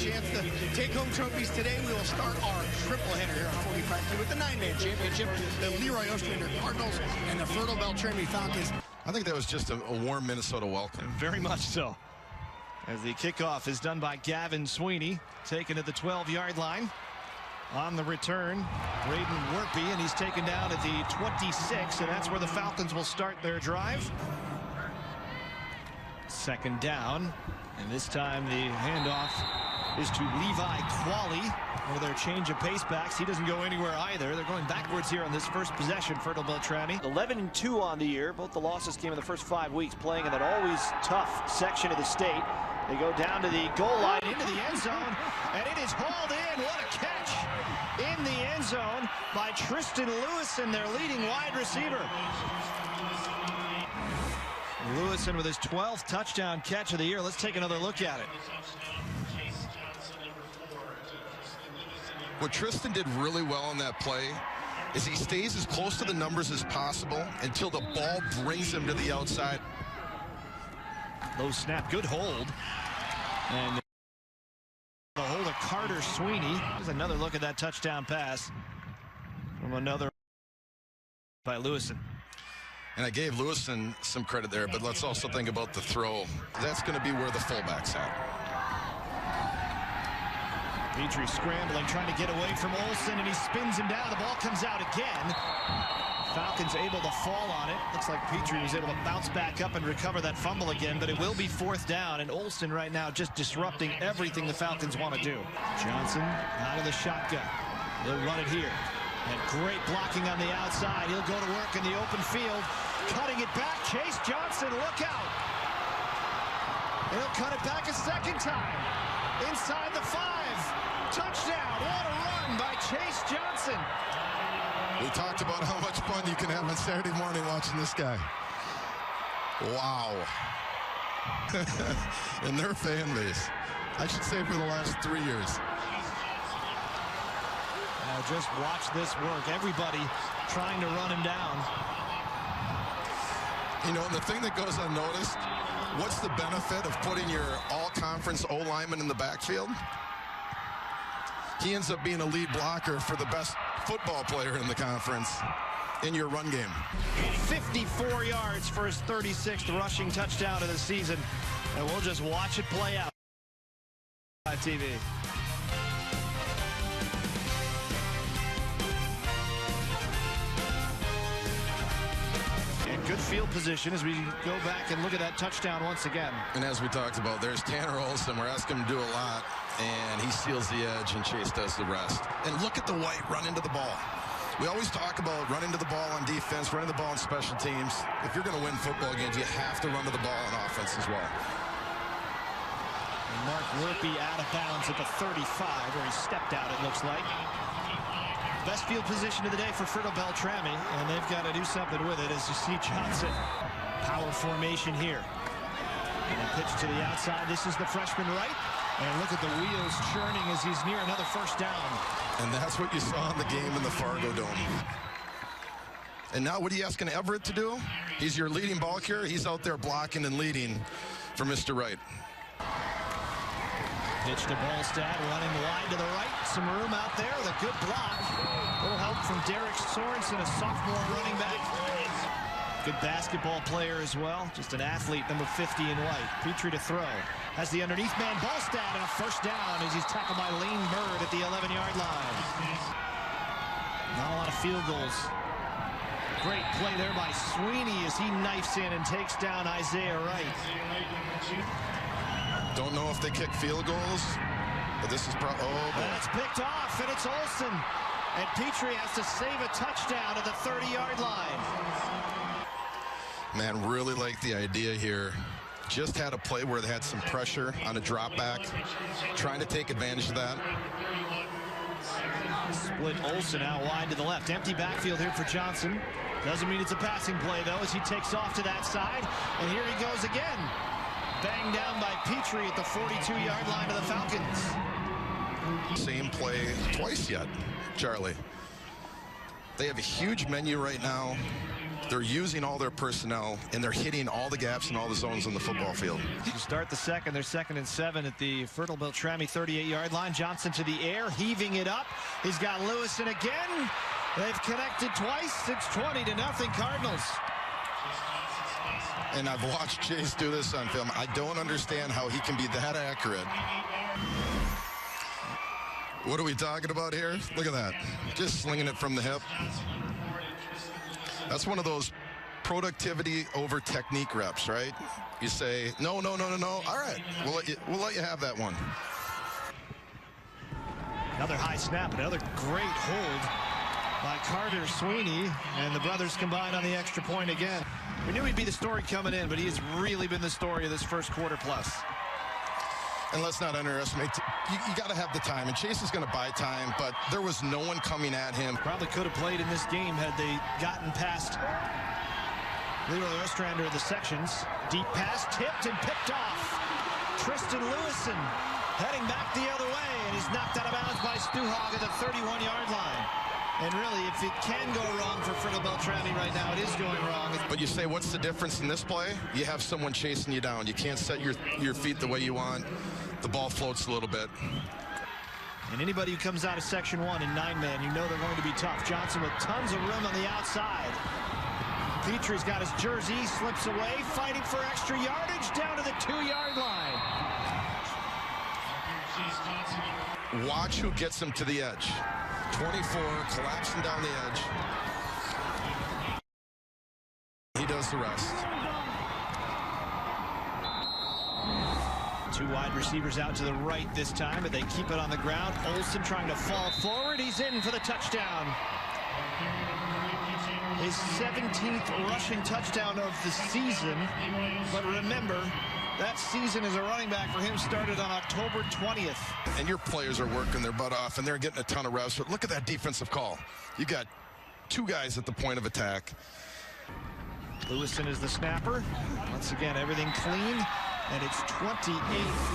chance to take home trophies today. We will start our triple header here on 45 with the 9-man championship, the LeRoy-Ostrander Cardinals and the Fertile-Beltrami Falcons. I think that was just a warm Minnesota welcome. Very much so. As the kickoff is done by Gavin Sweeney, taken to the 12-yard line. On the return, Braden Werpy, and he's taken down at the 26, and that's where the Falcons will start their drive. Second down, and this time the handoff is to Levi Qualley. Or their change of pace backs. He doesn't go anywhere either. They're going backwards here on this first possession. Fertile-Beltrami 11-2 on the year. Both the losses came in the first 5 weeks, playing in that always tough section of the state. They go down to the goal line into the end zone, and it is hauled in. What a catch in the end zone by Tristan Lewison, their leading wide receiver. Lewison with his 12th touchdown catch of the year. Let's take another look at it. What Tristan did really well on that play is he stays as close to the numbers as possible until the ball brings him to the outside. Low snap, good hold. And the hold of Carter Sweeney. Here's another look at that touchdown pass from another by Lewison. And I gave Lewison some credit there, but let's also think about the throw. That's going to be where the fullback's at. Petrie scrambling, trying to get away from Olsen, and he spins him down. The ball comes out again. Falcons able to fall on it. Looks like Petrie was able to bounce back up and recover that fumble again, but it will be fourth down, and Olsen right now just disrupting everything the Falcons want to do. Johnson out of the shotgun. He'll run it here. And great blocking on the outside. He'll go to work in the open field. Cutting it back, Chase Johnson, look out. He'll cut it back a second time. Inside the 5. Touchdown. What a run by Chase Johnson. We talked about how much fun you can have on Saturday morning watching this guy. Wow. And their fan base. I should say for the last 3 years. Now just watch this work. Everybody trying to run him down. You know, the thing that goes unnoticed, what's the benefit of putting your all-conference O-lineman in the backfield? He ends up being a lead blocker for the best football player in the conference in your run game. 54 yards for his 36th rushing touchdown of the season. And we'll just watch it play out on TV. Good field position as we go back and look at that touchdown once again. And as we talked about, there's Tanner Olsen. We're asking him to do a lot, and he seals the edge, and Chase does the rest. And look at the white run into the ball. We always talk about running to the ball on defense, running the ball on special teams. If you're going to win football games, you have to run to the ball on offense as well. And Mark Werpy out of bounds at the 35, where he stepped out, it looks like. Best field position of the day for Fertile-Beltrami, and they've got to do something with it as you see Johnson. Power formation here. And a pitch to the outside. This is the freshman right. And look at the wheels churning as he's near another first down. And that's what you saw in the game in the Fargo Dome. And now what are you asking Everett to do? He's your leading ball carrier. He's out there blocking and leading for Mr. Wright. Pitch to Ballstad, running wide to the right. Some room out there with a good block. A little help from Derek Sorensen, a sophomore running back. Good basketball player as well. Just an athlete, number 50 in white. Petrie to throw. Has the underneath man, Ballstad, and a first down as he's tackled by Lane Bird at the 11-yard line. Not a lot of field goals. Great play there by Sweeney as he knifes in and takes down Isaiah Wright. Don't know if they kick field goals, but this is probably... Oh, and it's picked off, and it's Olsen. And Petrie has to save a touchdown at the 30-yard line. Man, really like the idea here. Just had a play where they had some pressure on a drop back, trying to take advantage of that. Split Olsen out wide to the left. Empty backfield here for Johnson. Doesn't mean it's a passing play, though, as he takes off to that side. And here he goes again. Banged down by Petrie at the 42-yard line of the Falcons. Same play twice yet, Charlie. They have a huge menu right now. They're using all their personnel, and they're hitting all the gaps and all the zones on the football field. To start the second, they're 2nd and 7 at the Fertile-Beltrami 38-yard line. Johnson to the air, heaving it up. He's got Lewison again. They've connected twice. It's 20-0 Cardinals. And I've watched Chase do this on film. I don't understand how he can be that accurate. What are we talking about here? Look at that. Just slinging it from the hip. That's one of those productivity over technique reps, right? You say, no. All right, we'll let you have that one. Another high snap, another great hold by Carter Sweeney, and the brothers combined on the extra point again. We knew he'd be the story coming in, but he has really been the story of this first quarter plus. And let's not underestimate, you got to have the time, and Chase is going to buy time, but there was no one coming at him. Probably could have played in this game had they gotten past LeRoy-Ostrander of the sections. Deep pass tipped and picked off. Tristan Lewison heading back the other way, and he's knocked out of bounds by Stuhog at the 31-yard line. And really, if it can go wrong for Fertile-Beltrami right now, it is going wrong. But you say, what's the difference in this play? You have someone chasing you down. You can't set your feet the way you want. The ball floats a little bit. And anybody who comes out of section 1 in 9-man, you know they're going to be tough. Johnson with tons of room on the outside. Petrie's got his jersey, slips away, fighting for extra yardage down to the 2-yard line. Watch who gets him to the edge. 24, collapsing down the edge. He does the rest. 2 wide receivers out to the right this time, but they keep it on the ground. Olsen trying to fall forward. He's in for the touchdown. His 17th rushing touchdown of the season. But remember, that season as a running back for him started on October 20th. And your players are working their butt off, and they're getting a ton of reps. But look at that defensive call. You got 2 guys at the point of attack. Lewison is the snapper. Once again, everything clean. And it's 28-0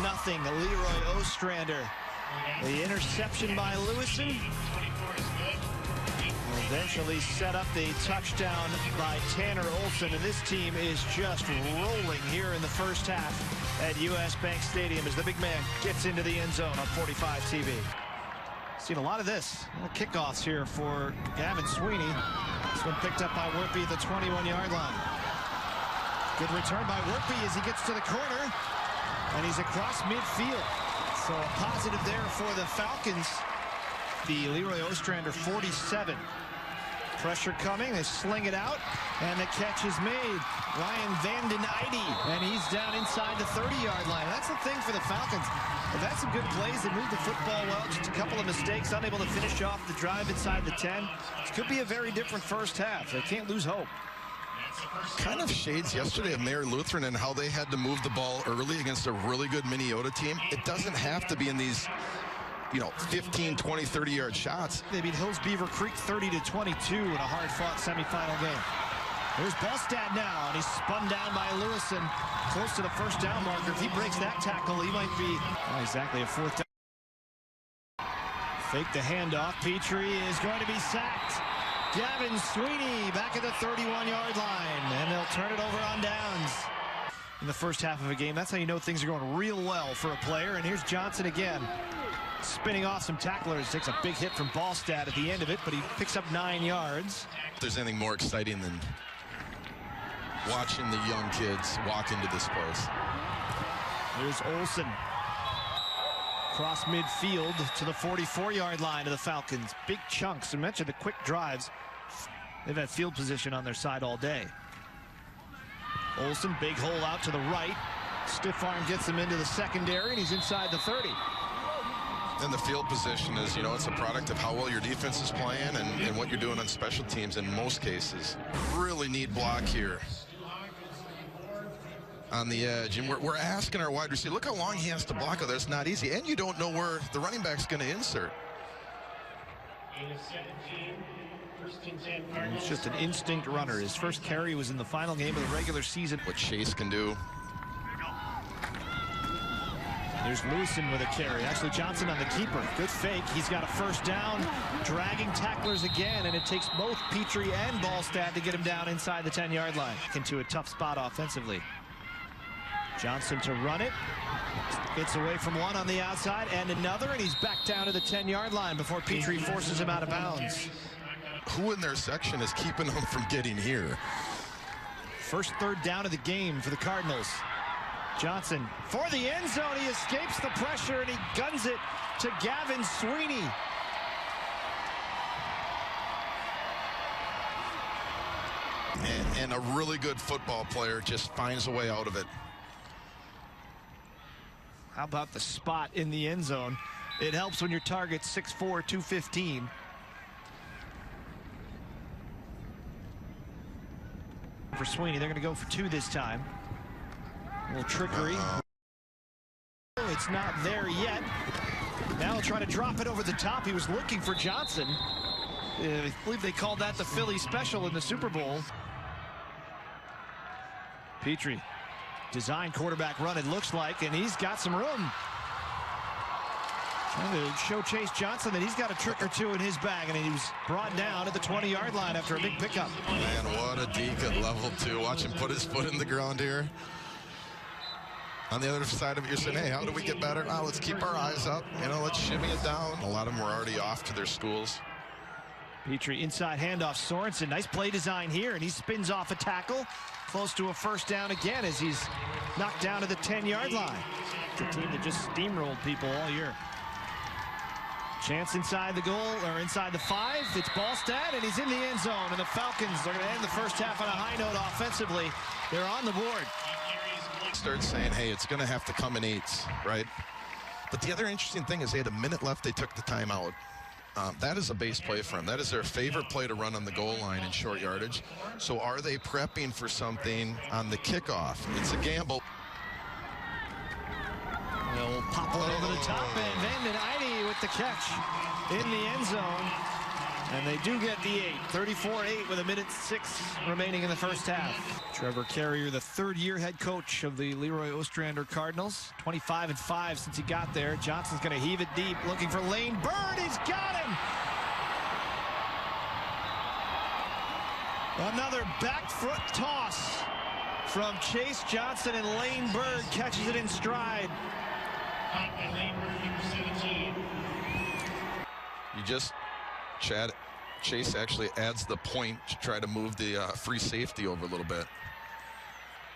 LeRoy-Ostrander. The interception by Lewison will eventually set up the touchdown by Tanner Olsen. And this team is just rolling here in the first half at US Bank Stadium as the big man gets into the end zone on 45 TV. Seen a lot of this. Kickoffs here for Gavin Sweeney. This one picked up by Werpy at the 21-yard line. Good return by Werpy as he gets to the corner, and he's across midfield. So a positive there for the Falcons. The LeRoy-Ostrander 47. Pressure coming, they sling it out, and the catch is made. Ryan Vanden Eide, and he's down inside the 30-yard line. That's the thing for the Falcons. They've had some good plays. They moved the football well. Just a couple of mistakes, unable to finish off the drive inside the 10. This could be a very different first half. They can't lose hope. Kind of shades yesterday of Mayor Lutheran and how they had to move the ball early against a really good Minnesota team. It doesn't have to be in these, 15, 20, 30-yard shots. They beat Hills Beaver Creek 30-22 in a hard-fought semifinal game. There's Bostad now, and he's spun down by Lewison, close to the first down marker. If he breaks that tackle, he might be not exactly a 4th down. Fake the handoff. Petrie is going to be sacked. Gavin Sweeney back at the 31-yard line, and they'll turn it over on downs. In the first half of a game, that's how you know things are going real well for a player. And here's Johnson again, spinning off some tacklers. Takes a big hit from Ballstad at the end of it, but he picks up 9 yards. If there's anything more exciting than watching the young kids walk into this place. Here's Olsen. Across midfield to the 44-yard line of the Falcons. Big chunks. I mentioned the quick drives. They've had field position on their side all day. Olsen, big hole out to the right. Stiff arm gets him into the secondary, and he's inside the 30. And the field position is, it's a product of how well your defense is playing and what you're doing on special teams in most cases. Really neat block here on the edge, and we're asking our wide receiver, look how long he has to block out there. It's not easy, and you don't know where the running back's going to insert. It's just an instinct runner. His first carry was in the final game of the regular season. What Chase can do. There's Lewison with a carry. Actually, Johnson on the keeper. Good fake. He's got a first down, dragging tacklers again, and it takes both Petrie and Ballstad to get him down inside the 10-yard line. Into a tough spot offensively. Johnson to run it. Gets away from one on the outside and another, and he's back down to the 10-yard line before Petrie forces him out of bounds. Who in their section is keeping them from getting here? First third down of the game for the Cardinals. Johnson for the end zone. He escapes the pressure and he guns it to Gavin Sweeney. And a really good football player just finds a way out of it. How about the spot in the end zone? It helps when your target's 6'4", 215. For Sweeney, they're going to go for 2 this time. A little trickery. Oh, it's not there yet. Now he'll try to drop it over the top. He was looking for Johnson. I believe they called that the Philly special in the Super Bowl. Petrie, design quarterback run, it looks like, and he's got some room. Trying to show Chase Johnson that he's got a trick or two in his bag, and he was brought down at the 20-yard line after a big pickup. Man, what a deke at level 2. Watch him put his foot in the ground here. On the other side of it, you're saying, hey, how do we get better? Oh, let's keep our eyes up. You know, let's shimmy it down. A lot of them were already off to their schools. Petrie inside handoff. Sorensen, nice play design here, and he spins off a tackle. Close to a first down again as he's knocked down to the 10-yard line. The team that just steamrolled people all year. Chance inside the goal, or inside the 5. It's Ballstad, and he's in the end zone. And the Falcons are going to end the first half on a high note offensively. They're on the board. Start saying, hey, it's going to have to come in 8s, right? But the other interesting thing is they had a minute left. They took the timeout. That is a base play for them. That is their favorite play to run on the goal line in short yardage. So are they prepping for something on the kickoff? It's a gamble. They'll pop one over the top, and Vanden Eide with the catch in the end zone. And they do get the 8. 34-8 with 1:06 remaining in the first half. Trevor Carrier, the third-year head coach of the LeRoy-Ostrander Cardinals. 25-5 since he got there. Johnson's going to heave it deep, looking for Lane Bird. He's got him! Another back foot toss from Chase Johnson, and Lane Bird catches it in stride. You just... Chase actually adds the point to try to move the free safety over a little bit.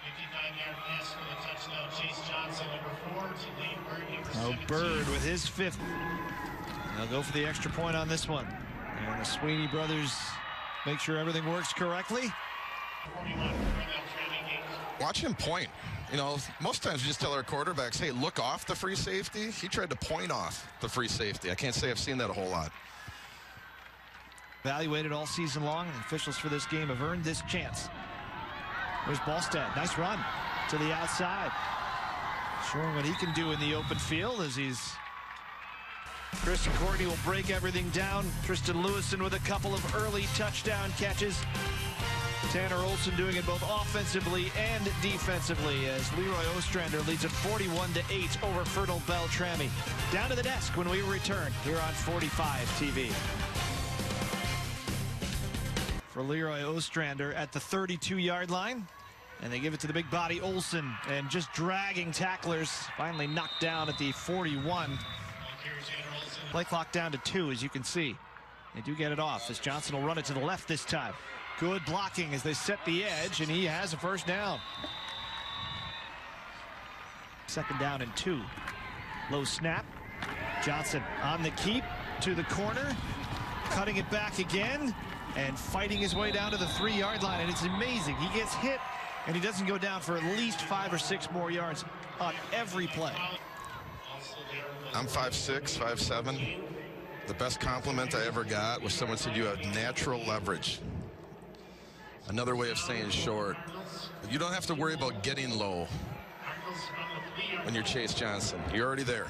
59-yard pass for the touchdown. Chase Johnson, number 4, to Lane Bird. Oh, Bird with his 5th. They'll go for the extra point on this one. And the Sweeney brothers make sure everything works correctly. Watch him point. You know, most times we just tell our quarterbacks, hey, look off the free safety. He tried to point off the free safety. I can't say I've seen that a whole lot. Evaluated all season long, and officials for this game have earned this chance. There's Ballstad. Nice run to the outside. Showing what he can do in the open field as he's... Christian Courtney will break everything down. Tristan Lewison with a couple of early touchdown catches. Tanner Olson doing it both offensively and defensively as LeRoy-Ostrander leads it 41-8 over Fertile-Beltrami. Down to the desk when we return here on 45 TV. For LeRoy-Ostrander at the 32-yard line, and they give it to the big body Olson, and just dragging tacklers, finally knocked down at the 41. Play clock down to 2, as you can see. They do get it off as Johnson will run it to the left this time. Good blocking as they set the edge, and he has a first down. 2nd down and 2. Low snap. Johnson on the keep to the corner, cutting it back again, and fighting his way down to the 3-yard line. And it's amazing. He gets hit, and he doesn't go down for at least 5 or 6 more yards on every play. I'm 5'6", 5'7". The best compliment I ever got was someone said you have natural leverage. Another way of saying short. You don't have to worry about getting low when you're Chase Johnson. You're already there.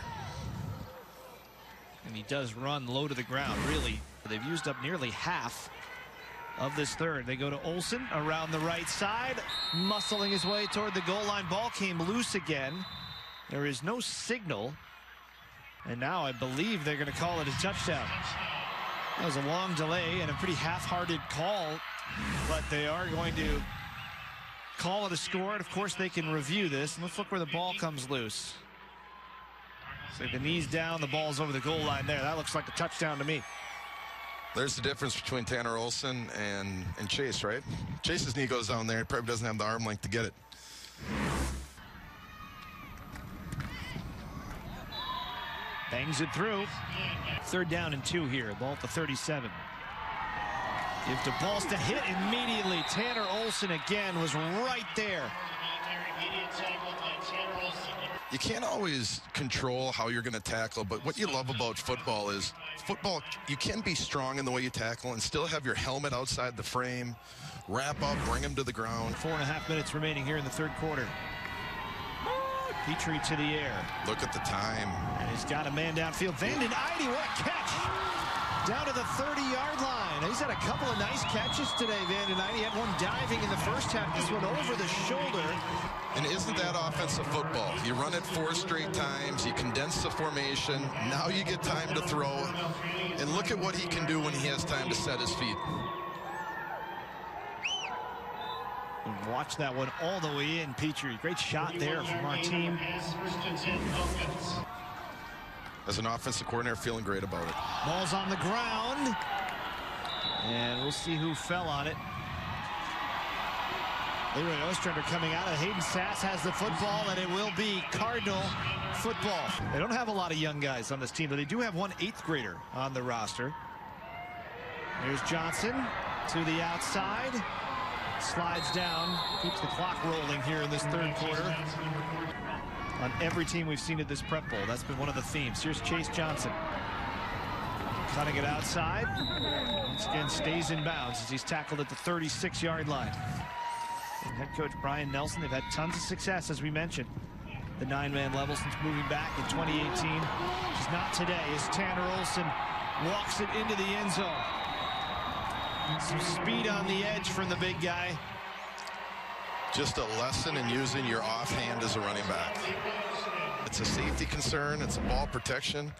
And he does run low to the ground, really. They've used up nearly half of this third. They go to Olson around the right side, muscling his way toward the goal line. Ball came loose again. There is no signal. And now I believe they're going to call it a touchdown. That was a long delay and a pretty half-hearted call, but they are going to call it a score. And of course they can review this. And let's look where the ball comes loose. So the knees down, the ball's over the goal line there. That looks like a touchdown to me. There's the difference between Tanner Olson and Chase, right? Chase's knee goes down there. He probably doesn't have the arm length to get it. Bangs it through. 3rd down and 2 here. Ball at the 37. Give to Balls to hit immediately. Tanner Olson again was right there. You can't always control how you're going to tackle, but what you love about football is you can be strong in the way you tackle and still have your helmet outside the frame, wrap up, bring him to the ground. 4.5 minutes remaining here in the 3rd quarter. Petrie to the air. Look at the time. And he's got a man downfield. Vanden Eide, what a catch! Down to the 30-yard line. He's had a couple of nice catches today, Vanden Eide. He had one diving in the first half. This one over the shoulder. And isn't that offensive football? You run it 4 straight times. You condense the formation. Now you get time to throw. And look at what he can do when he has time to set his feet. Watch that one all the way in. Petrie, great shot there from our team. As an offensive coordinator, feeling great about it. Ball's on the ground. And we'll see who fell on it. LeRoy-Ostrander coming out. Hayden Sass has the football, and it will be Cardinal football. They don't have a lot of young guys on this team, but they do have one 8th grader on the roster. Here's Johnson to the outside. Slides down, keeps the clock rolling here in this 3rd quarter. On every team we've seen at this prep bowl, that's been one of the themes. Here's Chase Johnson. Cutting it outside. Once again, stays in bounds as he's tackled at the 36-yard line. And head coach Brian Nelson, they've had tons of success, as we mentioned. The 9-man level since moving back in 2018. Just not today as Tanner Olson walks it into the end zone. Some speed on the edge from the big guy. Just a lesson in using your offhand as a running back. It's a safety concern. It's a ball protection.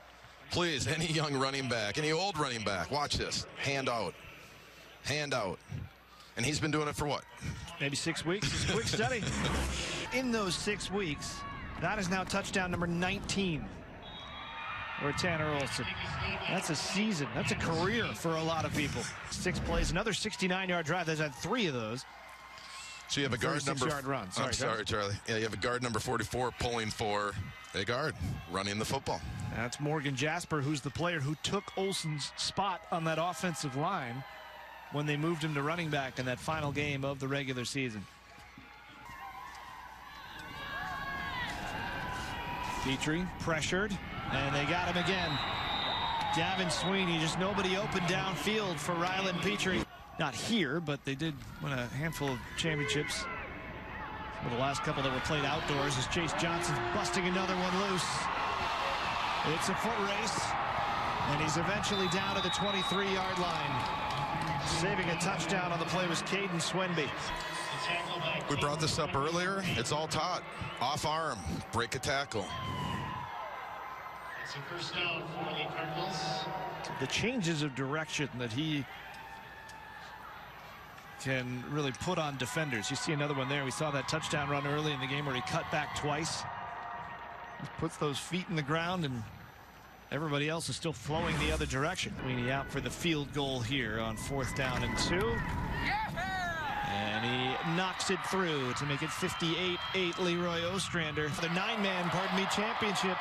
Please, any young running back, any old running back, watch this. Hand out. Hand out. And he's been doing it for what? Maybe 6 weeks. It's a quick study. In those 6 weeks, that is now touchdown number 19. Or Tanner Olson. That's a season. That's a career for a lot of people. 6 plays, another 69-yard drive. There's had 3 of those. So you have a guard number. 36-yard run. Sorry, Charlie. Yeah, you have a guard number 44 pulling for a guard, running the football. That's Morgan Jasper, who's the player who took Olson's spot on that offensive line when they moved him to running back in that final game of the regular season. Petrie pressured. And they got him again. Gavin Sweeney, just nobody open downfield for Ryland Petrie. Not here, but they did win a handful of championships. Some of the last couple that were played outdoors as Chase Johnson's busting another one loose. It's a foot race, and he's eventually down to the 23-yard line. Saving a touchdown on the play was Caden Swenby. We brought this up earlier. It's all taught. Off arm, break a tackle. It's a first down for the Cardinals. The changes of direction that he can really put on defenders. You see another one there. We saw that touchdown run early in the game where he cut back twice. He puts those feet in the ground, and everybody else is still flowing the other direction. Sweeney out for the field goal here on 4th down and 2. And he knocks it through to make it 58-8. LeRoy-Ostrander. The 9-man, championship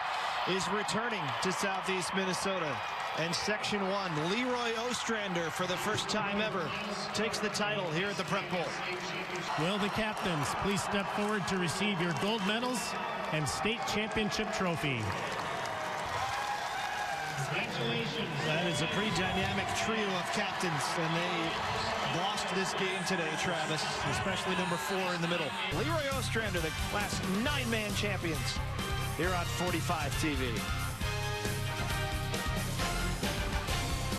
is returning to Southeast Minnesota. And Section 1, LeRoy-Ostrander, for the first time ever, takes the title here at the Prep Bowl. Will the captains please step forward to receive your gold medals and state championship trophy. That is a pretty dynamic trio of captains, and they lost this game today, Travis, especially number 4 in the middle. LeRoy-Ostrander, the last 9-man champions here on 45 TV.